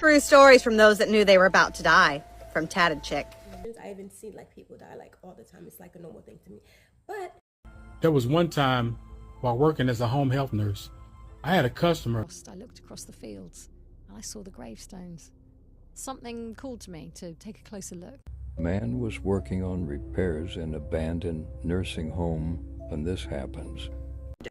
True stories from those that knew they were about to die. From Tatted Chick. I even see like people die like all the time. It's like a normal thing to me. But there was one time while working as a home health nurse, I had a customer. I looked across the fields and I saw the gravestones. Something called to me to take a closer look. Man was working on repairs in an abandoned nursing home when this happens.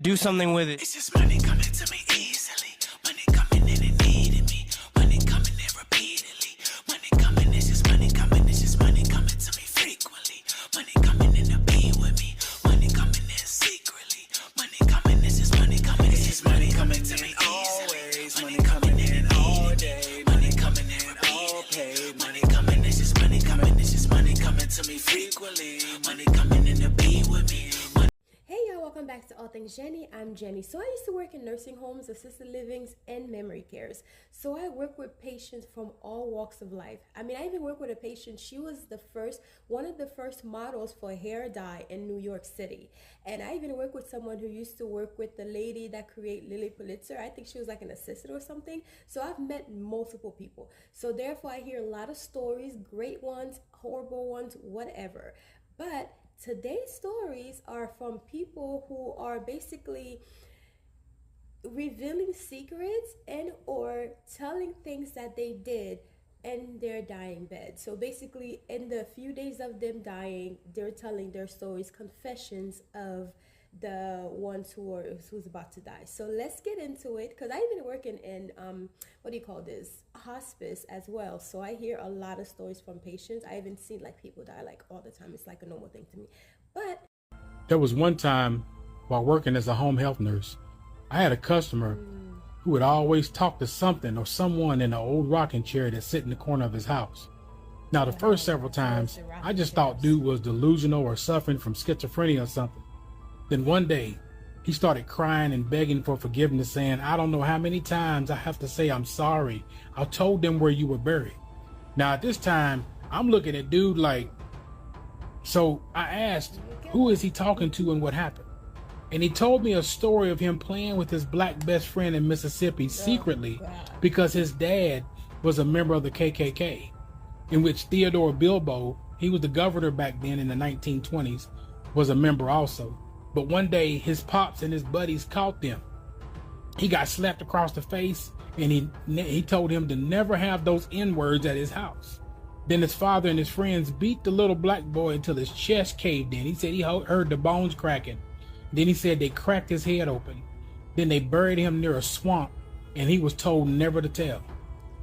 Do something with it. It's just money coming to me easily. Money coming in and needing me. Money coming in repeatedly. Money coming, it's just money coming. It's just money coming to me frequently. Money coming in to be with me. Money coming in secretly. Money coming, it's just money coming. It's just money coming to me always. Money coming in all day. Money coming in all paid. Money coming, it's just money coming. It's just money coming to me frequently. Money coming in to be with me. hey y'all, welcome back to All Things Jenny. I'm Jenny. So I used to work in nursing homes, assisted livings, and memory cares. So I work with patients from all walks of life. I mean, I even work with a patient. She was one of the first models for hair dye in New York City. And I even work with someone who used to work with the lady that created Lily Pulitzer. I think she was like an assistant or something. So I've met multiple people. So therefore I hear a lot of stories, great ones, horrible ones, whatever. But today's stories are from people who are basically revealing secrets and or telling things that they did in their dying bed. So basically in the few days of them dying, they're telling their stories, confessions of the ones who's about to die. So let's get into it, because I've been working in hospice as well. So I hear a lot of stories from patients. I haven't seen like people die like all the time. It's like a normal thing to me. But there was one time while working as a home health nurse, I had a customer who would always talk to something or someone in an old rocking chair that sit in the corner of his house. Now the first several times I just thought dude was delusional or suffering from schizophrenia or something. Then one day, he started crying and begging for forgiveness, saying, I don't know how many times I have to say I'm sorry. I told them where you were buried. Now at this time, I'm looking at dude like, so I asked, who is he talking to and what happened? And he told me a story of him playing with his black best friend in Mississippi secretly because his dad was a member of the KKK, in which Theodore Bilbo, he was the governor back then in the 1920s, was a member also. But one day his pops and his buddies caught them. He got slapped across the face and he told him to never have those N-words at his house. Then his father and his friends beat the little black boy until his chest caved in. He said he heard the bones cracking. Then he said they cracked his head open. Then they buried him near a swamp and he was told never to tell.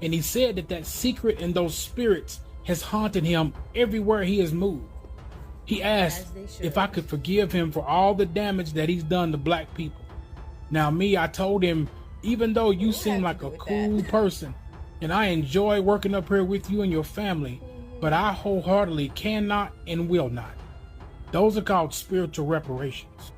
And he said that secret and those spirits has haunted him everywhere he has moved. He asked if I could forgive him for all the damage that he's done to black people. Now me, I told him, even though you seem like a cool person and I enjoy working up here with you and your family, but I wholeheartedly cannot and will not. Those are called spiritual reparations.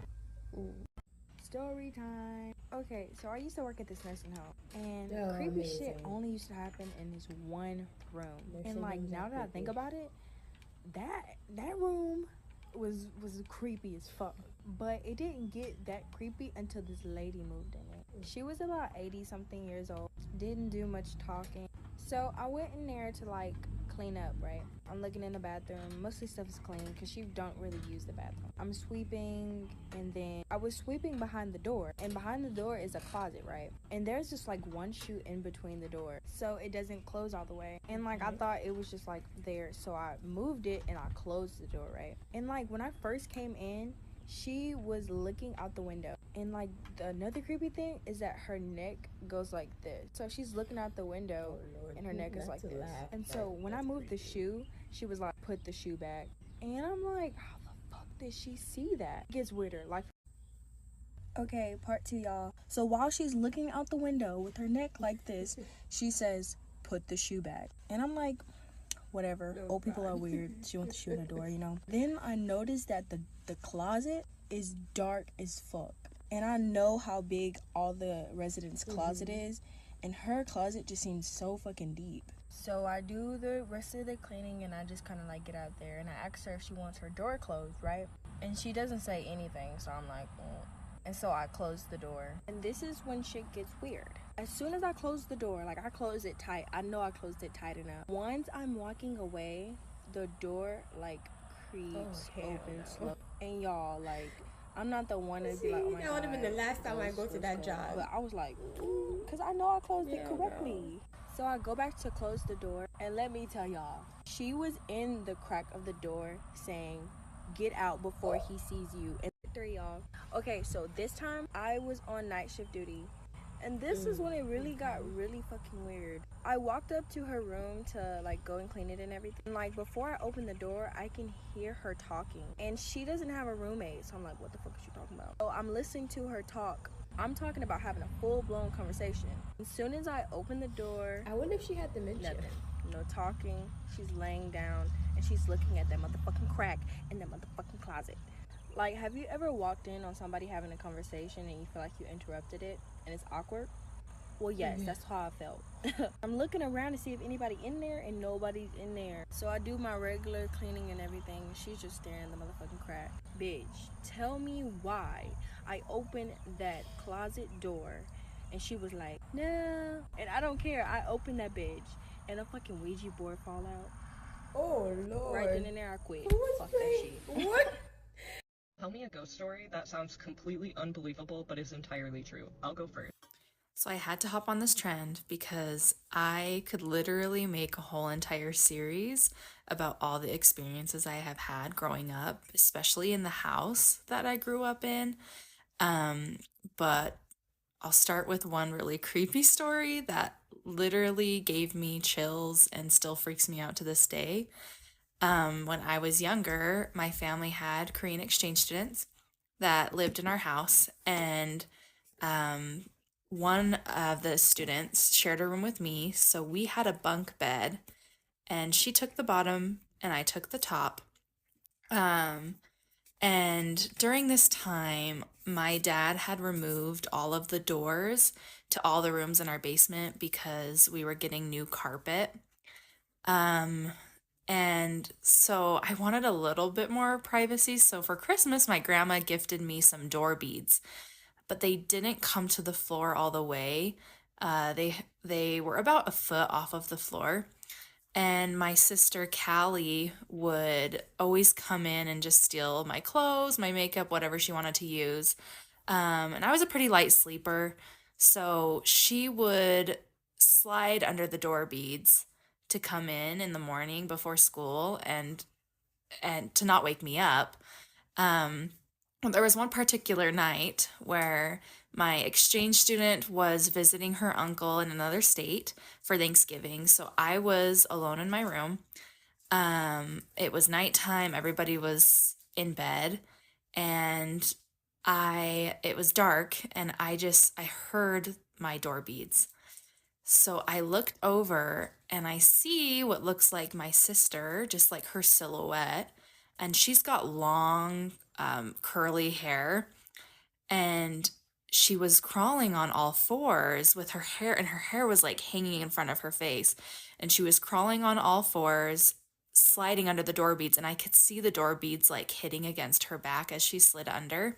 Story time. Okay, so I used to work at this nursing home, and creepy shit only used to happen in this one room. And like now that I think about it, that room was creepy as fuck. But it didn't get that creepy until this lady moved in it. She was about 80 something years old, didn't do much talking. So I went in there to like clean up, right? I'm looking in the bathroom, mostly stuff is clean because she don't really use the bathroom. I'm sweeping, and then I was sweeping behind the door, and behind the door is a closet, right? And there's just like one shoe in between the door, so it doesn't close all the way. And like I thought it was just like there, so I moved it and I closed the door, right? And like when I first came in, she was looking out the window, and like another creepy thing is that her neck goes like this. So she's looking out the window and her neck is like this. And so when I moved the shoe, she was like, put the shoe back. And I'm like, how the fuck did she see that? It gets weirder. Like, okay, part 2, y'all. So while she's looking out the window with her neck like this, she says, put the shoe back. And I'm like, whatever, old people are weird. She wants the shoe in the door, you know. Then I noticed that the closet is dark as fuck, and I know how big all the residents' closet is, and her closet just seems so fucking deep. So I do the rest of the cleaning, and I just kind of like get out there, and I ask her if she wants her door closed, right? And she doesn't say anything, so I'm like, and so I close the door. And this is when shit gets weird. As soon as I closed the door, like I closed it tight, I know I closed it tight enough. Once I'm walking away, the door like creeps open slow. And y'all, like, I'm not the one to be like, oh my God. That would have been the last time I go to that job. But I was like, ooh, because I know I closed it correctly. So I go back to close the door, and let me tell y'all, she was in the crack of the door saying, get out before he sees you. And 3, y'all. Okay, so this time I was on night shift duty. And this is when it really got really fucking weird. I walked up to her room to like go and clean it and everything. And like before I opened the door, I can hear her talking. And she doesn't have a roommate. So I'm like, what the fuck is she talking about? So I'm listening to her talk. I'm talking about having a full-blown conversation. As soon as I open the door, I wonder if she had dementia. Nothing. No talking. She's laying down and she's looking at that motherfucking crack in that motherfucking closet. Like, have you ever walked in on somebody having a conversation and you feel like you interrupted it and it's awkward? Well, yes, that's how I felt. I'm looking around to see if anybody in there and nobody's in there. So I do my regular cleaning and everything. She's just staring at the motherfucking crack. Bitch, tell me why I opened that closet door and she was like, no. And I don't care. I opened that bitch and a fucking Ouija board fall out. Oh, Lord. Right then and there, I quit. Fuck that shit. What? Tell me a ghost story that sounds completely unbelievable but is entirely true. I'll go first. So I had to hop on this trend because I could literally make a whole entire series about all the experiences I have had growing up, especially in the house that I grew up in. But I'll start with one really creepy story that literally gave me chills and still freaks me out to this day. When I was younger, my family had Korean exchange students that lived in our house, and one of the students shared a room with me, so we had a bunk bed, and she took the bottom and I took the top. And during this time, my dad had removed all of the doors to all the rooms in our basement because we were getting new carpet. And so I wanted a little bit more privacy. So for Christmas, my grandma gifted me some door beads, but they didn't come to the floor all the way. They were about a foot off of the floor. And my sister Callie would always come in and just steal my clothes, my makeup, whatever she wanted to use. And I was a pretty light sleeper, so she would slide under the door beads to come in the morning before school and to not wake me up. There was one particular night where my exchange student was visiting her uncle in another state for Thanksgiving, so I was alone in my room. It was nighttime, everybody was in bed, and it was dark, and I heard my door beads. So I looked over and I see what looks like my sister, just like her silhouette, and she's got long, curly hair, and she was crawling on all fours with her hair, and her hair was like hanging in front of her face, and she was crawling on all fours, sliding under the door beads, and I could see the door beads like hitting against her back as she slid under.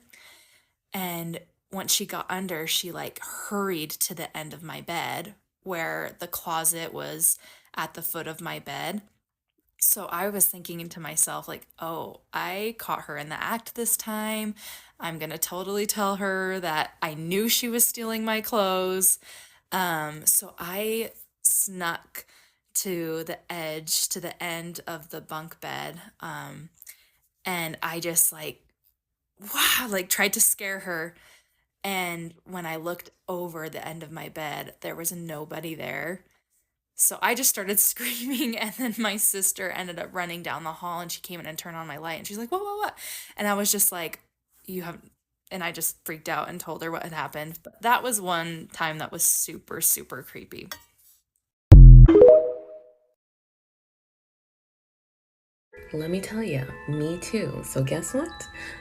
And once she got under, she like hurried to the end of my bed where the closet was at the foot of my bed. So I was thinking to myself, like, oh, I caught her in the act this time. I'm going to totally tell her that I knew she was stealing my clothes. So I snuck to the edge, to the end of the bunk bed. And I just tried to scare her. And when I looked over the end of my bed, there was nobody there. So I just started screaming, and then my sister ended up running down the hall, and she came in and turned on my light, and she's like, what? And I was just like, and I just freaked out and told her what had happened. But that was one time that was super, super creepy. Let me tell you, me too. So guess what?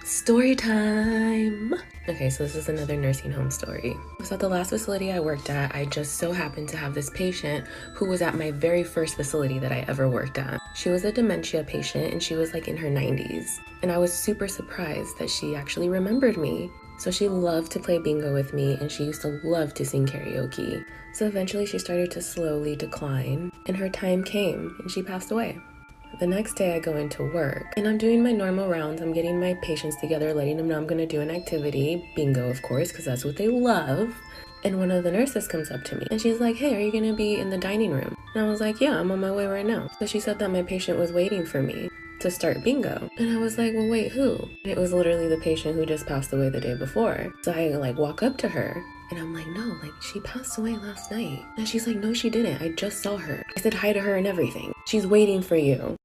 Story time! Okay, so this is another nursing home story. So at the last facility I worked at, I just so happened to have this patient who was at my very first facility that I ever worked at. She was a dementia patient and she was like in her 90s. And I was super surprised that she actually remembered me. So she loved to play bingo with me, and she used to love to sing karaoke. So eventually she started to slowly decline, and her time came, and she passed away. The next day I go into work, and I'm doing my normal rounds. I'm getting my patients together, letting them know I'm going to do an activity, bingo of course, because that's what they love. And one of the nurses comes up to me, and she's like, hey, are you going to be in the dining room? And I was like, yeah, I'm on my way right now. So she said that my patient was waiting for me to start bingo. And I was like, well, wait, who? And it was literally the patient who just passed away the day before. So I walk up to her, and I'm like, no, she passed away last night. And she's like, no, she didn't. I just saw her. I said hi to her and everything. She's waiting for you.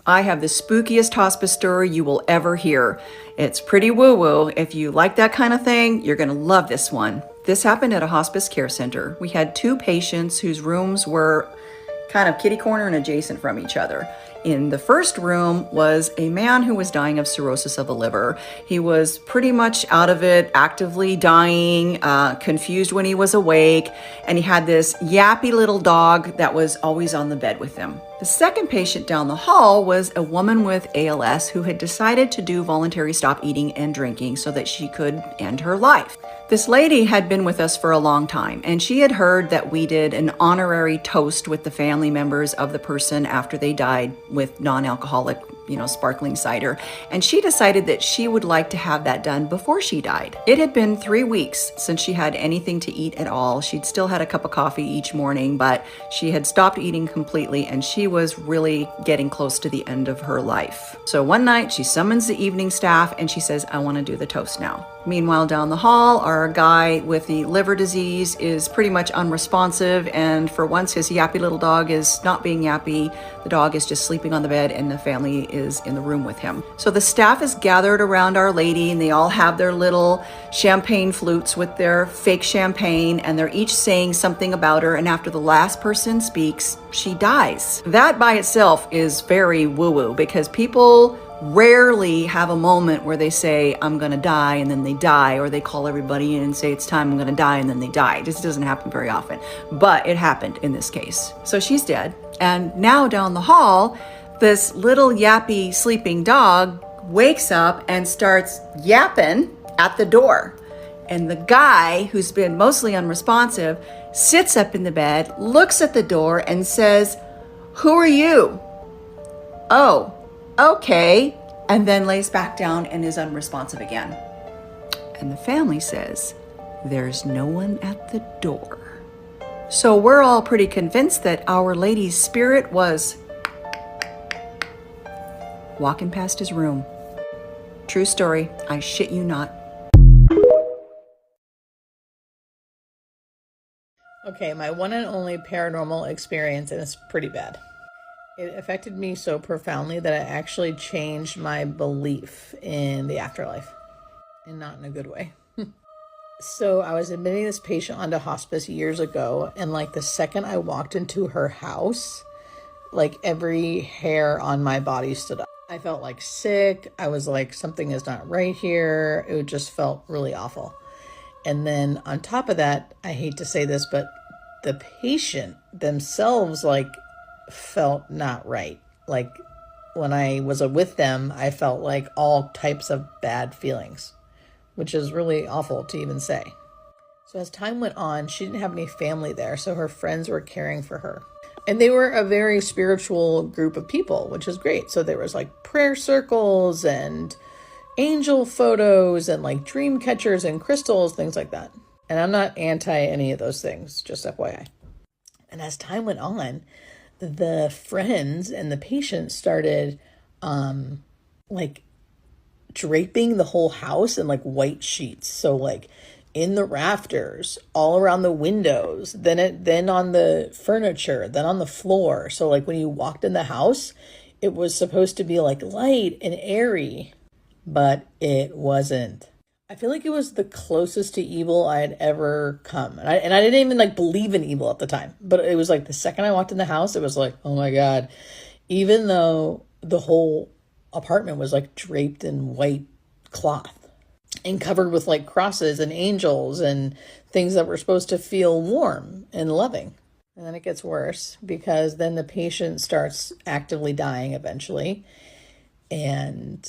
I have the spookiest hospice story you will ever hear. It's pretty woo-woo. If you like that kind of thing, you're going to love this one. This happened at a hospice care center. We had 2 patients whose rooms were kind of kitty corner and adjacent from each other. In the first room was a man who was dying of cirrhosis of the liver. He was pretty much out of it, actively dying, confused when he was awake, and he had this yappy little dog that was always on the bed with him. The second patient down the hall was a woman with ALS who had decided to do voluntary stop eating and drinking so that she could end her life. This lady had been with us for a long time, and she had heard that we did an honorary toast with the family members of the person after they died with non-alcoholic, sparkling cider. And she decided that she would like to have that done before she died. It had been 3 weeks since she had anything to eat at all. She'd still had a cup of coffee each morning, but she had stopped eating completely, and she was really getting close to the end of her life. So one night she summons the evening staff and she says, I want to do the toast now. Meanwhile, down the hall, our guy with the liver disease is pretty much unresponsive, and for once his yappy little dog is not being yappy. The dog is just sleeping on the bed and the family is in the room with him. So the staff is gathered around Our Lady, and they all have their little champagne flutes with their fake champagne, and they're each saying something about her, and after the last person speaks, she dies. That by itself is very woo-woo, because people rarely have a moment where they say, I'm gonna die, and then they die, or they call everybody in and say, it's time, I'm gonna die, and then they die. It just doesn't happen very often, but it happened in this case. So she's dead, and now down the hall, this little yappy sleeping dog wakes up and starts yapping at the door. And the guy, who's been mostly unresponsive, sits up in the bed, looks at the door, and says, who are you? Oh, okay, and then lays back down and is unresponsive again. And the family says, there's no one at the door. So we're all pretty convinced that Our Lady's spirit was walking past his room. True story, I shit you not. Okay, my one and only paranormal experience, and it's pretty bad. It affected me so profoundly that it actually changed my belief in the afterlife, and not in a good way. So I was admitting this patient onto hospice years ago, and the second I walked into her house, every hair on my body stood up. I felt sick. I was something is not right here. It just felt really awful. And then on top of that, I hate to say this, but the patient themselves felt not right. When I was with them, I felt all types of bad feelings, which is really awful to even say. So as time went on, she didn't have any family there, so her friends were caring for her. And they were a very spiritual group of people, which is great. So there was prayer circles and angel photos and dream catchers and crystals, things like that. And I'm not anti any of those things, just FYI. And as time went on, the friends and the patients started draping the whole house in white sheets. So in the rafters, all around the windows, then on the furniture, then on the floor. So when you walked in the house, it was supposed to be light and airy, but it wasn't. I feel it was the closest to evil I had ever come. And I didn't even believe in evil at the time, but it was the second I walked in the house, it was oh my God, even though the whole apartment was draped in white cloth and covered with crosses and angels and things that were supposed to feel warm and loving. And then it gets worse, because then the patient starts actively dying eventually. And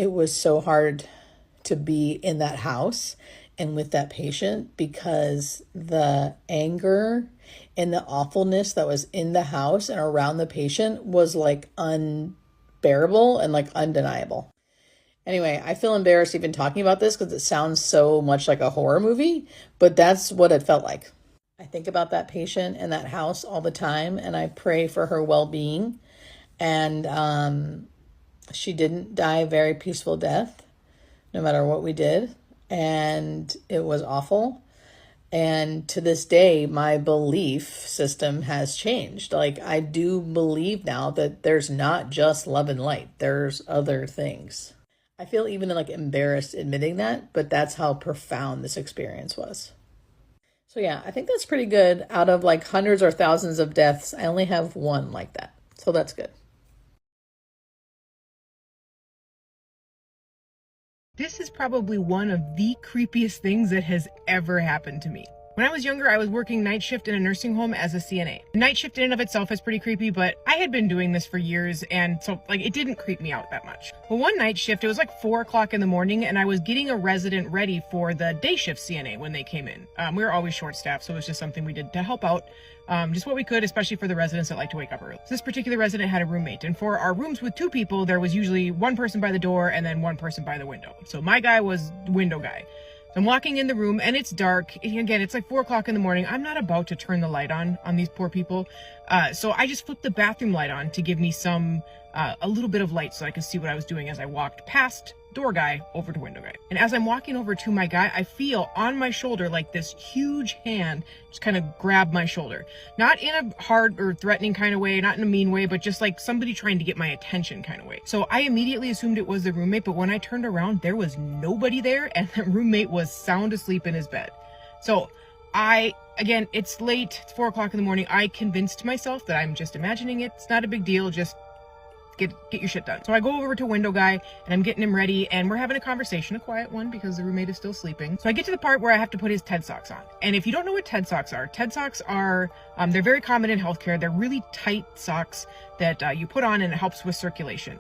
it was so hard to be in that house and with that patient because the anger and the awfulness that was in the house and around the patient was like unbearable and like undeniable. Anyway, I feel embarrassed even talking about this because it sounds so much like a horror movie, but that's what it felt like. I think about that patient and that house all the time, and I pray for her well-being. And she didn't die a very peaceful death, no matter what we did. And it was awful. And to this day, my belief system has changed. Like, I do believe now that there's not just love and light. There's other things. I feel even like embarrassed admitting that, but that's how profound this experience was. So yeah, I think that's pretty good. Out of like hundreds or thousands of deaths, I only have one like that. So that's good. This is probably one of the creepiest things that has ever happened to me. When I was younger, I was working night shift in a nursing home as a CNA. The night shift in and of itself is pretty creepy, but I had been doing this for years, and so like it didn't creep me out that much. But one night shift, it was like 4 o'clock in the morning, and I was getting a resident ready for the day shift CNA when they came in. We were always short staffed, so it was just something we did to help out. Just what we could, especially for the residents that like to wake up early. So this particular resident had a roommate, and for our rooms with 2 people, there was usually one person by the door and then one person by the window. So my guy was the window guy. So I'm walking in the room and it's dark. Again, it's like 4 o'clock in the morning. I'm not about to turn the light on these poor people. So I just flipped the bathroom light on to give me a little bit of light so I could see what I was doing as I walked past door guy over to window guy. And as I'm walking over to my guy, I feel on my shoulder like this huge hand just kind of grab my shoulder. Not in a hard or threatening kind of way, not in a mean way, but just like somebody trying to get my attention kind of way. So I immediately assumed it was the roommate, but when I turned around, there was nobody there, and the roommate was sound asleep in his bed. So again, it's late, it's 4 o'clock in the morning. I convinced myself that I'm just imagining it. It's not a big deal, just get your shit done. So I go over to window guy and I'm getting him ready, and we're having a conversation, a quiet one because the roommate is still sleeping. So I get to the part where I have to put his TED socks on. And if you don't know what TED socks are they're very common in healthcare. They're really tight socks that you put on and it helps with circulation.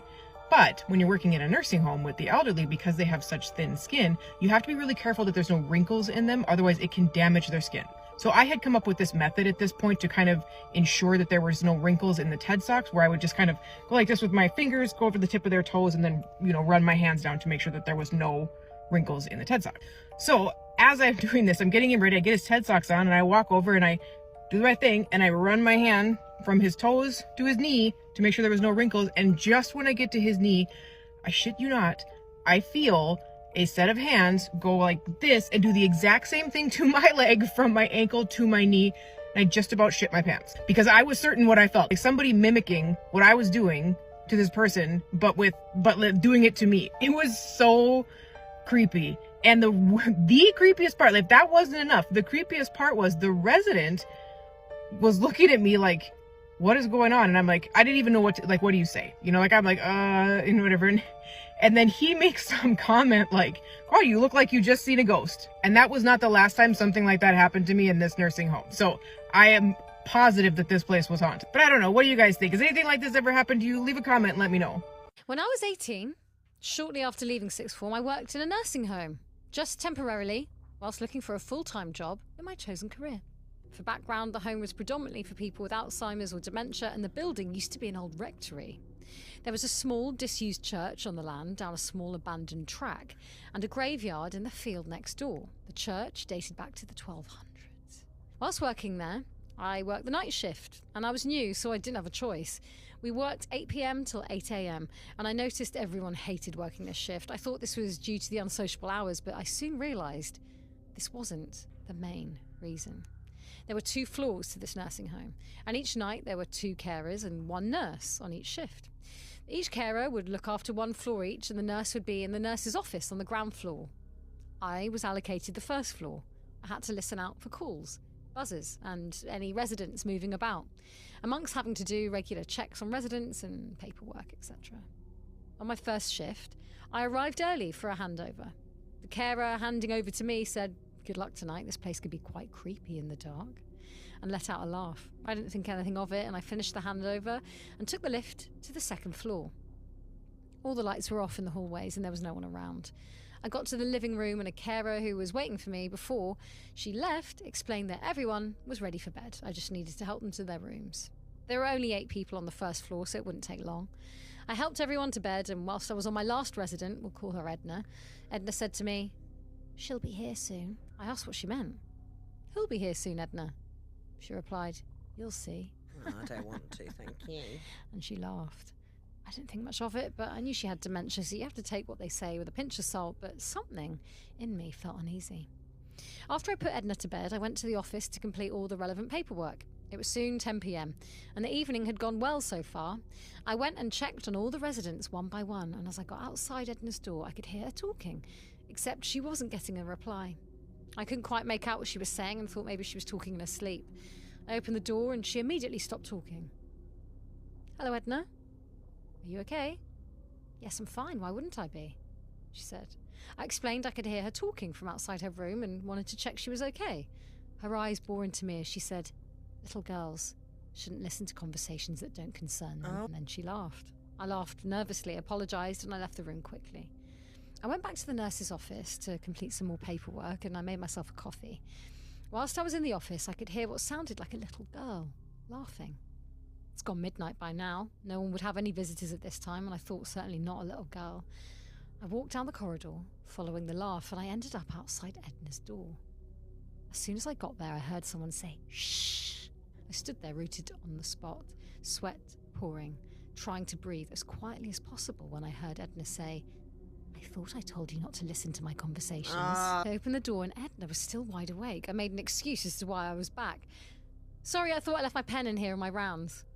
But when you're working in a nursing home with the elderly, because they have such thin skin, you have to be really careful that there's no wrinkles in them. Otherwise it can damage their skin. So I had come up with this method at this point to kind of ensure that there was no wrinkles in the TED socks, where I would just kind of go like this with my fingers, go over the tip of their toes, and then, run my hands down to make sure that there was no wrinkles in the TED sock. So as I'm doing this, I'm getting him ready, I get his TED socks on, and I walk over and I do the right thing, and I run my hand from his toes to his knee to make sure there was no wrinkles. And just when I get to his knee, I shit you not, I feel a set of hands go like this and do the exact same thing to my leg from my ankle to my knee. And I just about shit my pants because I was certain what I felt, like somebody mimicking what I was doing to this person, but doing it to me. It was so creepy. And the creepiest part, like, that wasn't enough. The creepiest part was the resident was looking at me like, what is going on? And I'm like, I didn't even know what do you say? I'm like, whatever. And then he makes some comment like, oh, you look like you just seen a ghost. And that was not the last time something like that happened to me in this nursing home. So I am positive that this place was haunted. But I don't know. What do you guys think? Has anything like this ever happened to you? Leave a comment and let me know. When I was 18, shortly after leaving sixth form, I worked in a nursing home, just temporarily, whilst looking for a full-time job in my chosen career. For background, the home was predominantly for people with Alzheimer's or dementia, and the building used to be an old rectory. There was a small, disused church on the land down a small abandoned track, and a graveyard in the field next door. The church dated back to the 1200s. Whilst working there, I worked the night shift, and I was new, so I didn't have a choice. We worked 8 p.m. till 8 a.m, and I noticed everyone hated working this shift. I thought this was due to the unsociable hours, but I soon realised this wasn't the main reason. There were 2 floors to this nursing home, and each night there were 2 carers and 1 nurse on each shift. Each carer would look after 1 floor each, and the nurse would be in the nurse's office on the ground floor. I was allocated the first floor. I had to listen out for calls, buzzers, and any residents moving about, amongst having to do regular checks on residents and paperwork, etc. On my first shift, I arrived early for a handover. The carer handing over to me said, "Good luck tonight, this place could be quite creepy in the dark," and let out a laugh. I didn't think anything of it, and I finished the handover and took the lift to the 2nd floor. All the lights were off in the hallways and there was no one around. I got to the living room and a carer who was waiting for me before she left explained that everyone was ready for bed. I just needed to help them to their rooms. There were only 8 people on the first floor, so it wouldn't take long. I helped everyone to bed, and whilst I was on my last resident, we'll call her Edna, Edna said to me, "She'll be here soon." I asked what she meant. "Who'll be here soon, Edna?" She replied, "You'll see." Oh, I don't want to, thank you. And she laughed. I didn't think much of it, but I knew she had dementia, so you have to take what they say with a pinch of salt, but something in me felt uneasy. After I put Edna to bed, I went to the office to complete all the relevant paperwork. It was soon 10 p.m, and the evening had gone well so far. I went and checked on all the residents one by one, and as I got outside Edna's door, I could hear her talking, except she wasn't getting a reply. I couldn't quite make out what she was saying and thought maybe she was talking in her sleep. I opened the door and she immediately stopped talking. "Hello, Edna. Are you okay?" "Yes, I'm fine. Why wouldn't I be?" she said. I explained I could hear her talking from outside her room and wanted to check she was okay. Her eyes bore into me as she said, "Little girls shouldn't listen to conversations that don't concern them." And then she laughed. I laughed nervously, apologised, and I left the room quickly. I went back to the nurse's office to complete some more paperwork, and I made myself a coffee. Whilst I was in the office, I could hear what sounded like a little girl laughing. It's gone midnight by now. No one would have any visitors at this time, and I thought certainly not a little girl. I walked down the corridor, following the laugh, and I ended up outside Edna's door. As soon as I got there, I heard someone say, "Shh." I stood there rooted on the spot, sweat pouring, trying to breathe as quietly as possible when I heard Edna say, "I thought I told you not to listen to my conversations." I opened the door and Edna was still wide awake. I made an excuse as to why I was back. "Sorry, I thought I left my pen in here on my rounds."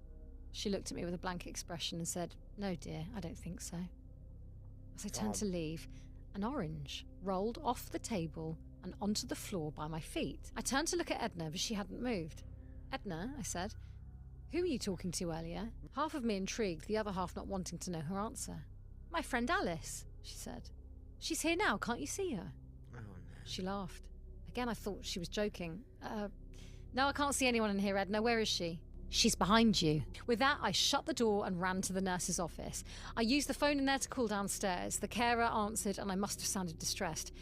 She looked at me with a blank expression and said, "No, dear, I don't think so." As I turned to leave, an orange rolled off the table and onto the floor by my feet. I turned to look at Edna, but she hadn't moved. "Edna," I said, "who were you talking to earlier?" Half of me intrigued, the other half not wanting to know her answer. "My friend Alice," she said. "She's here now, can't you see her?" Oh, no. She laughed. Again, I thought she was joking. No, I can't see anyone in here, Edna. Where is she?" "She's behind you." With that, I shut the door and ran to the nurse's office. I used the phone in there to call downstairs. The carer answered, and I must have sounded distressed.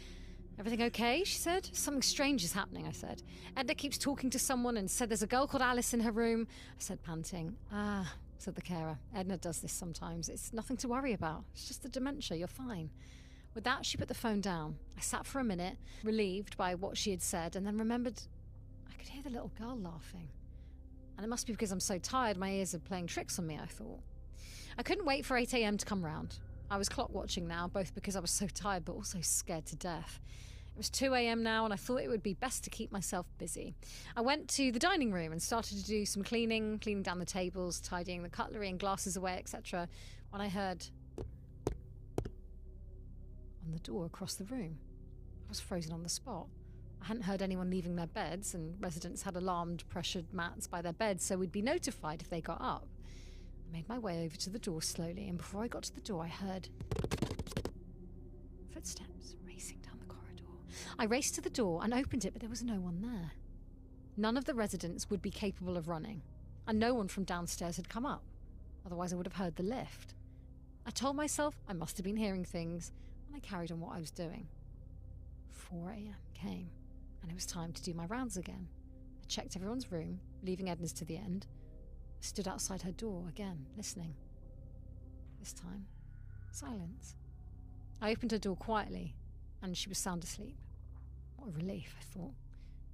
"Everything okay?" she said. "Something strange is happening," I said. "Edna keeps talking to someone and said there's a girl called Alice in her room," I said, panting. "Ah," said the carer. "Edna does this sometimes. It's nothing to worry about. It's just the dementia. You're fine." With that, she put the phone down. I sat for a minute, relieved by what she had said, and then remembered I could hear the little girl laughing. And it must be because I'm so tired, my ears are playing tricks on me, I thought. I couldn't wait for 8 a.m. to come round. I was clock watching now, both because I was so tired but also scared to death. It was 2 a.m. now, and I thought it would be best to keep myself busy. I went to the dining room and started to do some cleaning down the tables, tidying the cutlery and glasses away, etc., when I heard on the door across the room. I was frozen on the spot. I hadn't heard anyone leaving their beds, and residents had alarmed pressured mats by their beds, so we'd be notified if they got up. I made my way over to the door slowly, and before I got to the door, I heard footsteps racing down the corridor. I raced to the door and opened it, but there was no one there. None of the residents would be capable of running, and no one from downstairs had come up. Otherwise, I would have heard the lift. I told myself I must have been hearing things, and I carried on what I was doing. 4 a.m. came, and it was time to do my rounds again. I checked everyone's room, leaving Edna's to the end. I stood outside her door again, listening. This time, silence. I opened her door quietly, and she was sound asleep. What a relief, I thought.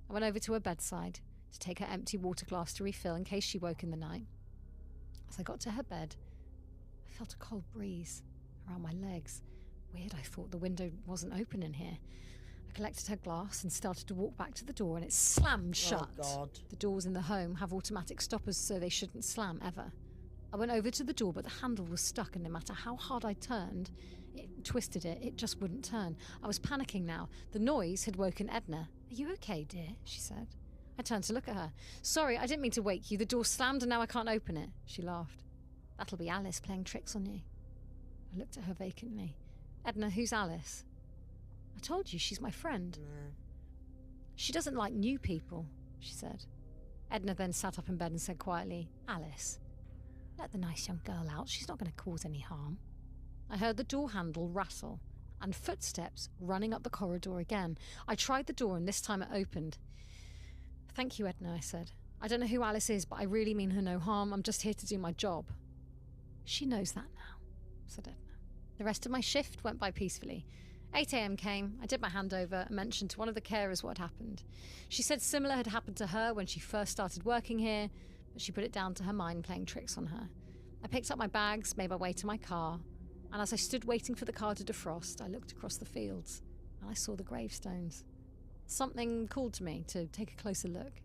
I went over to her bedside to take her empty water glass to refill in case she woke in the night. As I got to her bed, I felt a cold breeze around my legs. Weird, I thought. The window wasn't open in here. I collected her glass and started to walk back to the door, and it slammed shut. Oh, God. The doors in the home have automatic stoppers, so they shouldn't slam ever. I went over to the door, but the handle was stuck, and no matter how hard I turned, twisted it just wouldn't turn. I was panicking now. The noise had woken Edna. "Are you okay, dear?" she said. I turned to look at her. "Sorry, I didn't mean to wake you. The door slammed and now I can't open it." She laughed. "That'll be Alice playing tricks on you." I looked at her vacantly. "Edna, who's Alice?" "I told you, she's my friend." No. "She doesn't like new people," she said. Edna then sat up in bed and said quietly, "Alice, let the nice young girl out. She's not going to cause any harm." I heard the door handle rattle and footsteps running up the corridor again. I tried the door and this time it opened. "Thank you, Edna," I said. "I don't know who Alice is, but I really mean her no harm. I'm just here to do my job." "She knows that now," said Edna. The rest of my shift went by peacefully. 8 a.m. came, I did my handover and mentioned to one of the carers what had happened. She said similar had happened to her when she first started working here, but she put it down to her mind playing tricks on her. I picked up my bags, made my way to my car, and as I stood waiting for the car to defrost, I looked across the fields and I saw the gravestones. Something called to me to take a closer look.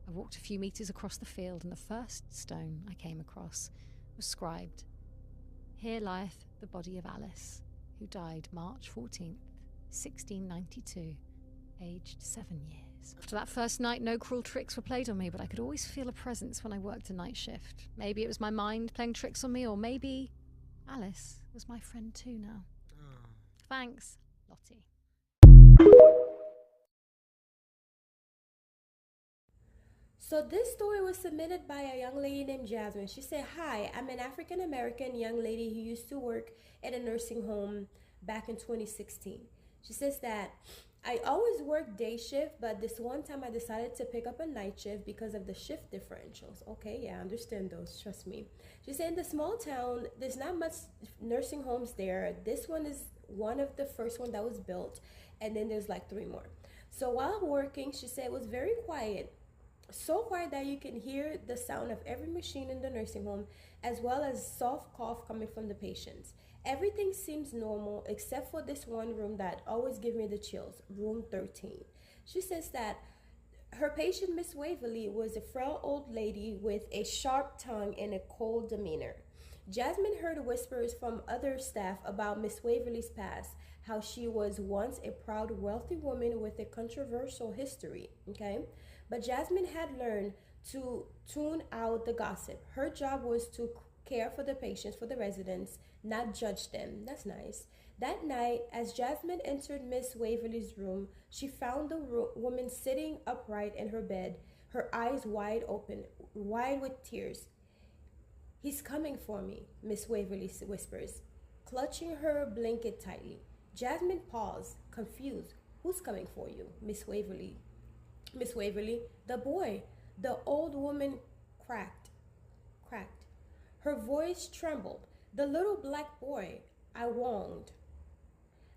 I walked a few meters across the field and the first stone I came across was scribed, "Here lieth the body of Alice, who died March 14th, 1692, aged 7 years. After that first night, no cruel tricks were played on me, but I could always feel a presence when I worked a night shift. Maybe it was my mind playing tricks on me, or maybe Alice was my friend too now. Thanks, Lottie. So this story was submitted by a young lady named Jasmine. She said, "Hi, I'm an African-American young lady who used to work at a nursing home back in 2016. She says that I always work day shift, but this one time I decided to pick up a night shift because of the shift differentials." Okay, yeah, I understand those, trust me. She said in the small town, there's not much nursing homes there. This one is one of the first one that was built, and then there's like 3 more. So while working, she said it was very quiet. So quiet that you can hear the sound of every machine in the nursing home, as well as soft cough coming from the patients. Everything seems normal except for this one room that always gives me the chills, room 13. She says that her patient, Miss Waverly, was a frail old lady with a sharp tongue and a cold demeanor. Jasmine heard whispers from other staff about Miss Waverly's past, how she was once a proud, wealthy woman with a controversial history, okay? But Jasmine had learned to tune out the gossip. Her job was to care for the patients, for the residents, not judge them. That's nice. That night, as Jasmine entered Miss Waverly's room, she found the woman sitting upright in her bed, her eyes wide open, wide with tears. "He's coming for me," Miss Waverly whispers, clutching her blanket tightly. Jasmine paused, confused. "Who's coming for you, Miss Waverly?" "Miss Waverly, the boy," the old woman cracked. Her voice trembled. "The little black boy I warned.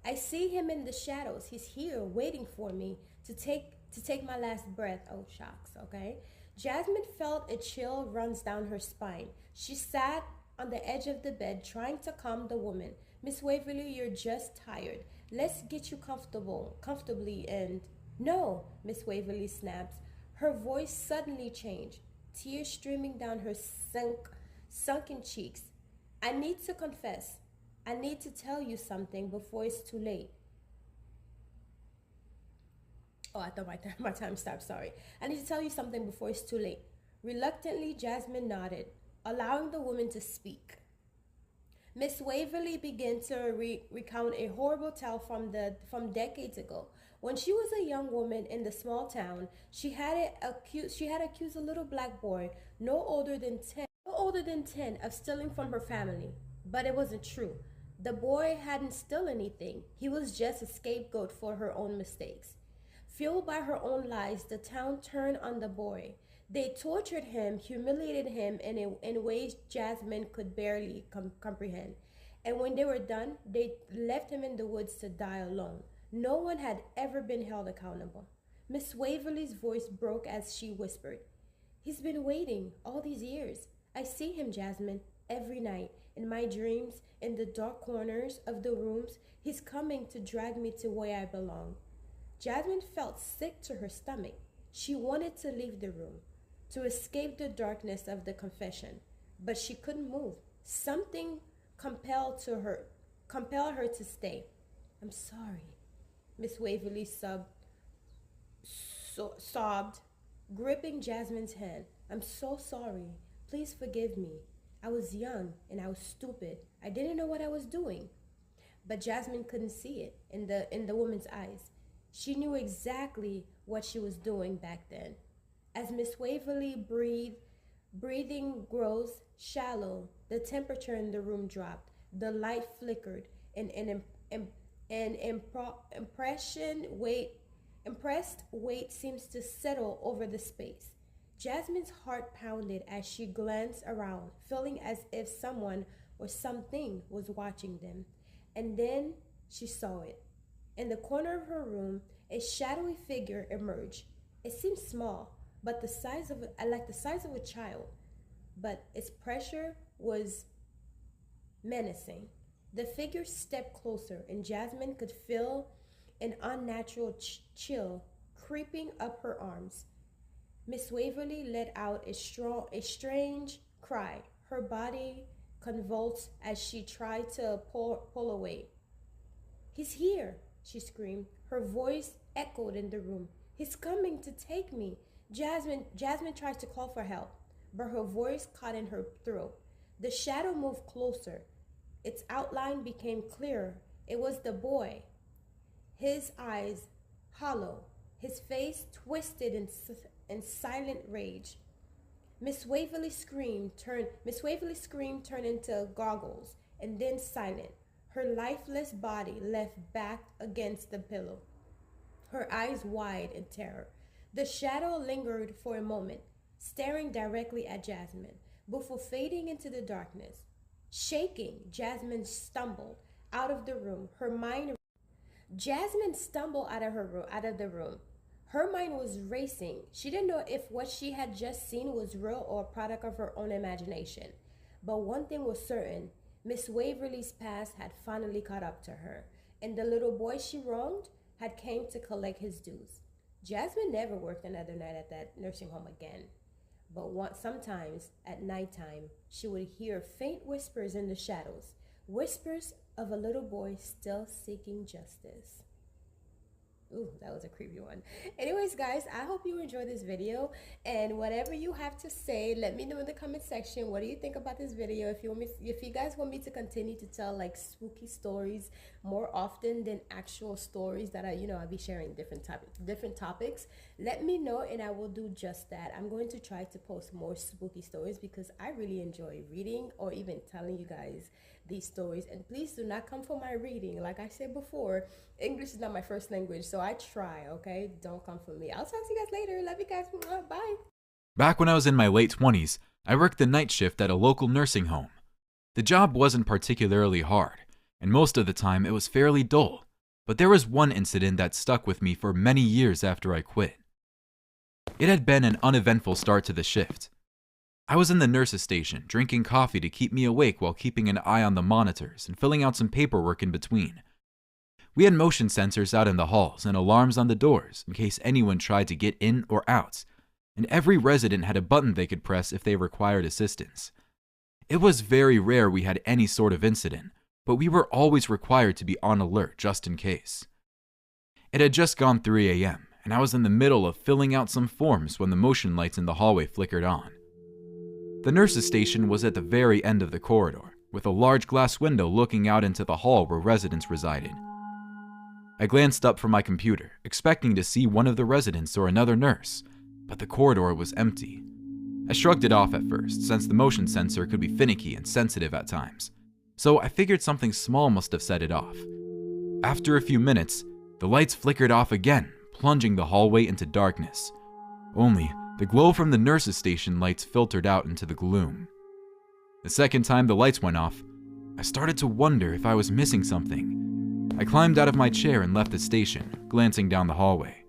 I see him in the shadows. He's here waiting for me to take my last breath." Oh, shucks, okay? Jasmine felt a chill runs down her spine. She sat on the edge of the bed trying to calm the woman. "Miss Waverly, you're just tired. Let's get you comfortably and..." "No," Miss Waverly snaps. Her voice suddenly changed, tears streaming down her sunken cheeks. "I need to confess. I need to tell you something before it's too late." Oh, I thought my time stopped, sorry. "I need to tell you something before it's too late." Reluctantly, Jasmine nodded, allowing the woman to speak. Miss Waverly began to recount a horrible tale from decades ago. When she was a young woman in the small town, she had accused a little black boy, no older than 10, of stealing from her family. But it wasn't true. The boy hadn't stolen anything. He was just a scapegoat for her own mistakes. Fueled by her own lies, the town turned on the boy. They tortured him, humiliated him in ways Jasmine could barely comprehend. And when they were done, they left him in the woods to die alone. No one had ever been held accountable. Miss Waverly's voice broke as she whispered, "He's been waiting all these years. I see him, Jasmine, every night. In my dreams, in the dark corners of the rooms, he's coming to drag me to where I belong." Jasmine felt sick to her stomach. She wanted to leave the room, to escape the darkness of the confession, but she couldn't move. Something compelled her to stay. "I'm sorry," Miss Waverly sobbed, gripping Jasmine's hand. "I'm so sorry. Please forgive me. I was young and I was stupid. I didn't know what I was doing." But Jasmine couldn't see it in the woman's eyes. She knew exactly what she was doing back then. As Miss Waverly breathing grows shallow, the temperature in the room dropped. The light flickered, and impressed weight seems to settle over the space. Jasmine's heart pounded as she glanced around, feeling as if someone or something was watching them. And then she saw it. In the corner of her room, a shadowy figure emerged. It seemed small, but the size of a child, but its pressure was menacing. The figure stepped closer, and Jasmine could feel an unnatural chill creeping up her arms. Miss Waverly let out a strange cry. Her body convulsed as she tried to pull away. "He's here," she screamed. Her voice echoed in the room. "He's coming to take me." Jasmine tried to call for help, but her voice caught in her throat. The shadow moved closer. Its outline became clearer. It was the boy. His eyes hollow, his face twisted in silent rage. Miss Waverly's scream turned into goggles, and then silent. Her lifeless body left back against the pillow, her eyes wide in terror. The shadow lingered for a moment, staring directly at Jasmine, before fading into the darkness. Shaking, Jasmine stumbled out of the room. Jasmine stumbled out of the room. Her mind was racing. She didn't know if what she had just seen was real or a product of her own imagination. But one thing was certain. Miss Waverly's past had finally caught up to her, and the little boy she wronged had came to collect his dues. Jasmine never worked another night at that nursing home again. But sometimes at nighttime, she would hear faint whispers in the shadows, whispers of a little boy still seeking justice. Ooh, that was a creepy one. Anyways, guys, I hope you enjoyed this video, and whatever you have to say, let me know in the comment section. What do you think about this video? If you guys want me to continue to tell like spooky stories more often than actual stories that I'll be sharing different topics, let me know and I will do just that. I'm going to try to post more spooky stories because I really enjoy reading or even telling you guys these stories. And please do not come for my reading. Like I said before, English is not my first language, so I try, okay? Don't come for me. I'll talk to you guys later. Love you guys. Bye. Back when I was in my late 20s, I worked the night shift at a local nursing home. The job wasn't particularly hard, and most of the time it was fairly dull, but there was one incident that stuck with me for many years after I quit. It had been an uneventful start to the shift. I was in the nurse's station, drinking coffee to keep me awake while keeping an eye on the monitors and filling out some paperwork in between. We had motion sensors out in the halls and alarms on the doors in case anyone tried to get in or out, and every resident had a button they could press if they required assistance. It was very rare we had any sort of incident, but we were always required to be on alert just in case. It had just gone 3 a.m., and I was in the middle of filling out some forms when the motion lights in the hallway flickered on. The nurse's station was at the very end of the corridor, with a large glass window looking out into the hall where residents resided. I glanced up from my computer, expecting to see one of the residents or another nurse, but the corridor was empty. I shrugged it off at first, since the motion sensor could be finicky and sensitive at times, so I figured something small must have set it off. After a few minutes, the lights flickered off again, plunging the hallway into darkness. Only, the glow from the nurse's station lights filtered out into the gloom. The second time the lights went off, I started to wonder if I was missing something. I climbed out of my chair and left the station, glancing down the hallway.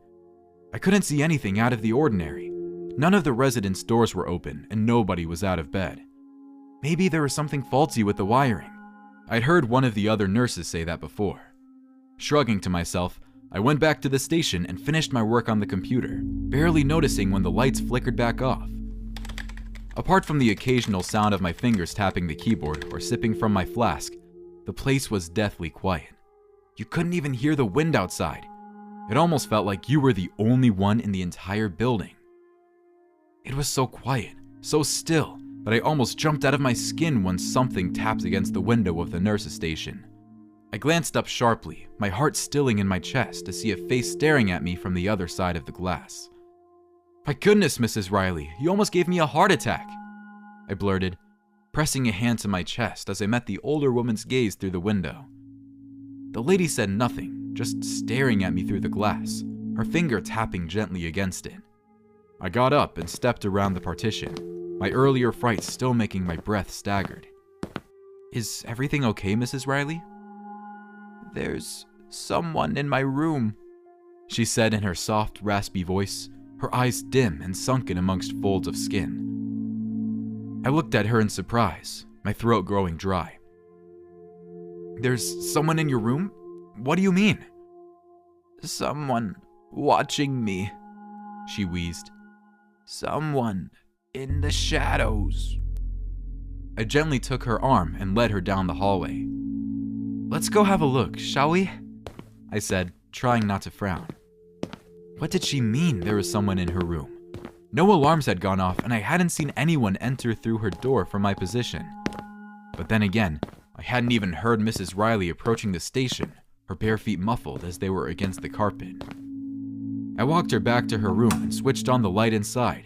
I couldn't see anything out of the ordinary. None of the residents' doors were open, and nobody was out of bed. Maybe there was something faulty with the wiring. I'd heard one of the other nurses say that before. Shrugging to myself, I went back to the station and finished my work on the computer, barely noticing when the lights flickered back off. Apart from the occasional sound of my fingers tapping the keyboard or sipping from my flask, the place was deathly quiet. You couldn't even hear the wind outside. It almost felt like you were the only one in the entire building. It was so quiet, so still, that I almost jumped out of my skin when something tapped against the window of the nurse's station. I glanced up sharply, my heart stilling in my chest, to see a face staring at me from the other side of the glass. "My goodness, Mrs. Riley, you almost gave me a heart attack," I blurted. pressing a hand to my chest as I met the older woman's gaze through the window. The lady said nothing, just staring at me through the glass, her finger tapping gently against it. I got up and stepped around the partition, my earlier fright still making my breath staggered. "Is everything okay, Mrs. Riley?" "There's someone in my room," she said in her soft, raspy voice, her eyes dim and sunken amongst folds of skin. I looked at her in surprise, my throat growing dry. "There's someone in your room? What do you mean?" "Someone watching me," she wheezed. "Someone in the shadows." I gently took her arm and led her down the hallway. "Let's go have a look, shall we?" I said, trying not to frown. What did she mean there was someone in her room? No alarms had gone off, and I hadn't seen anyone enter through her door from my position. But then again, I hadn't even heard Mrs. Riley approaching the station, her bare feet muffled as they were against the carpet. I walked her back to her room and switched on the light inside.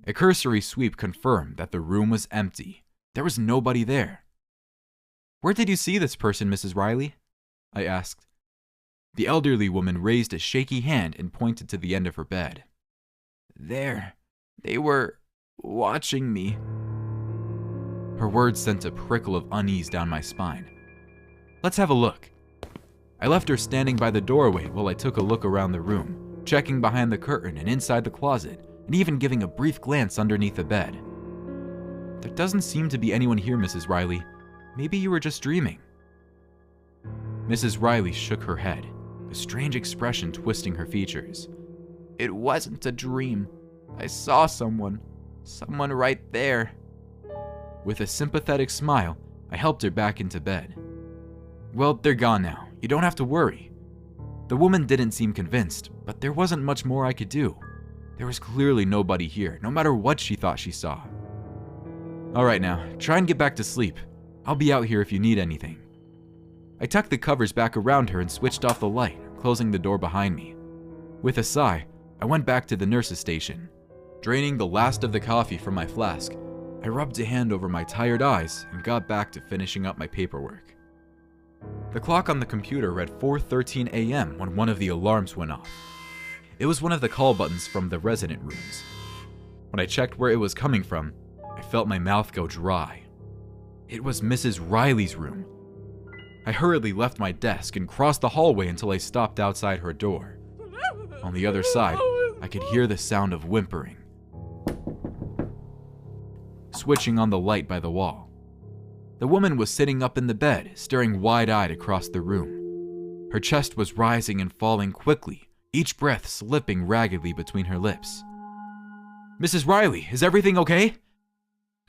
A cursory sweep confirmed that the room was empty. There was nobody there. "Where did you see this person, Mrs. Riley?" I asked. The elderly woman raised a shaky hand and pointed to the end of her bed. "There. They were watching me." Her words sent a prickle of unease down my spine. "Let's have a look." I left her standing by the doorway while I took a look around the room, checking behind the curtain and inside the closet, and even giving a brief glance underneath the bed. "There doesn't seem to be anyone here, Mrs. Riley. Maybe you were just dreaming." Mrs. Riley shook her head, a strange expression twisting her features. "It wasn't a dream. I saw someone right there." With a sympathetic smile, I helped her back into bed. "Well, they're gone now. You don't have to worry." The woman didn't seem convinced, but there wasn't much more I could do. There was clearly nobody here, no matter what she thought she saw. "All right now, try and get back to sleep. I'll be out here if you need anything." I tucked the covers back around her and switched off the light, closing the door behind me. With a sigh, I went back to the nurse's station. Draining the last of the coffee from my flask, I rubbed a hand over my tired eyes and got back to finishing up my paperwork. The clock on the computer read 4:13 a.m. when one of the alarms went off. It was one of the call buttons from the resident rooms. When I checked where it was coming from, I felt my mouth go dry. It was Mrs. Riley's room. I hurriedly left my desk and crossed the hallway until I stopped outside her door. On the other side, I could hear the sound of whimpering. Switching on the light by the wall. The woman was sitting up in the bed, staring wide-eyed across the room. Her chest was rising and falling quickly, each breath slipping raggedly between her lips. "Mrs. Riley, is everything okay?"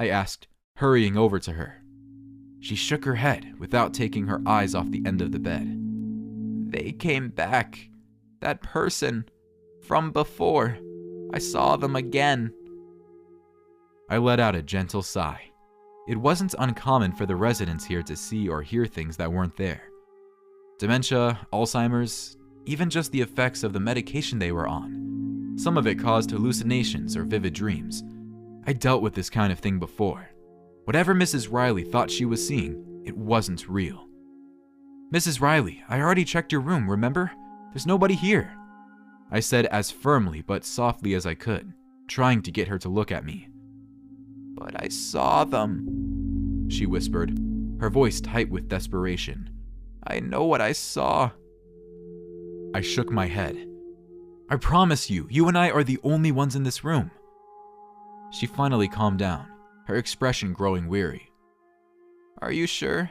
I asked, hurrying over to her. She shook her head without taking her eyes off the end of the bed. "They came back. That person. From before. I saw them again." I let out a gentle sigh. It wasn't uncommon for the residents here to see or hear things that weren't there. Dementia, Alzheimer's, even just the effects of the medication they were on. Some of it caused hallucinations or vivid dreams. I dealt with this kind of thing before. Whatever Mrs. Riley thought she was seeing, it wasn't real. "Mrs. Riley, I already checked your room, remember? There's nobody here," I said as firmly but softly as I could, trying to get her to look at me. "But I saw them," she whispered, her voice tight with desperation. "I know what I saw." I shook my head. "I promise you, you and I are the only ones in this room." She finally calmed down, her expression growing weary. Are you sure?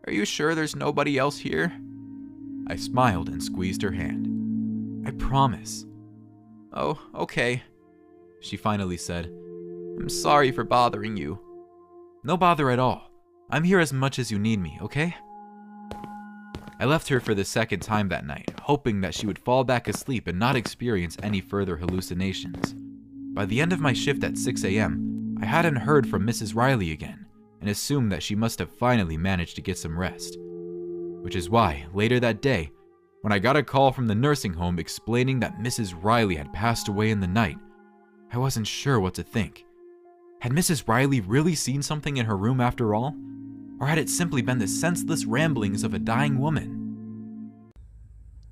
Are you sure there's nobody else here?" I smiled and squeezed her hand. "I promise." "Oh, okay," she finally said. "I'm sorry for bothering you." "No bother at all. I'm here as much as you need me, okay?" I left her for the second time that night, hoping that she would fall back asleep and not experience any further hallucinations. By the end of my shift at 6 a.m., I hadn't heard from Mrs. Riley again, and assumed that she must have finally managed to get some rest. Which is why, later that day, when I got a call from the nursing home explaining that Mrs. Riley had passed away in the night, I wasn't sure what to think. Had Mrs. Riley really seen something in her room after all? Or had it simply been the senseless ramblings of a dying woman?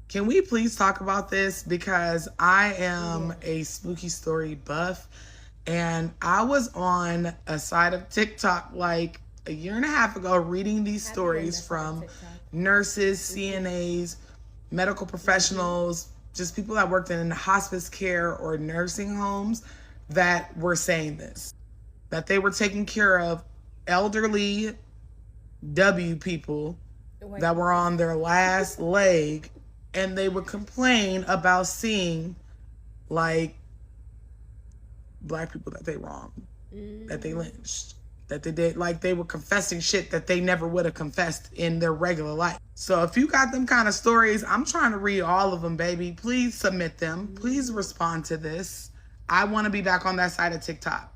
Can we please talk about this? Because I am a spooky story buff, and I was on a side of TikTok like a year and a half ago reading these stories from nurses, CNAs, medical professionals, just people that worked in hospice care or nursing homes that were saying this, that they were taking care of elderly W people that were on their last leg, and they would complain about seeing like Black people that they wronged, that they lynched, that they did, like they were confessing shit that they never would have confessed in their regular life. So if you got them kind of stories, I'm trying to read all of them, baby. Please submit them. Please respond to this. I want to be back on that side of TikTok.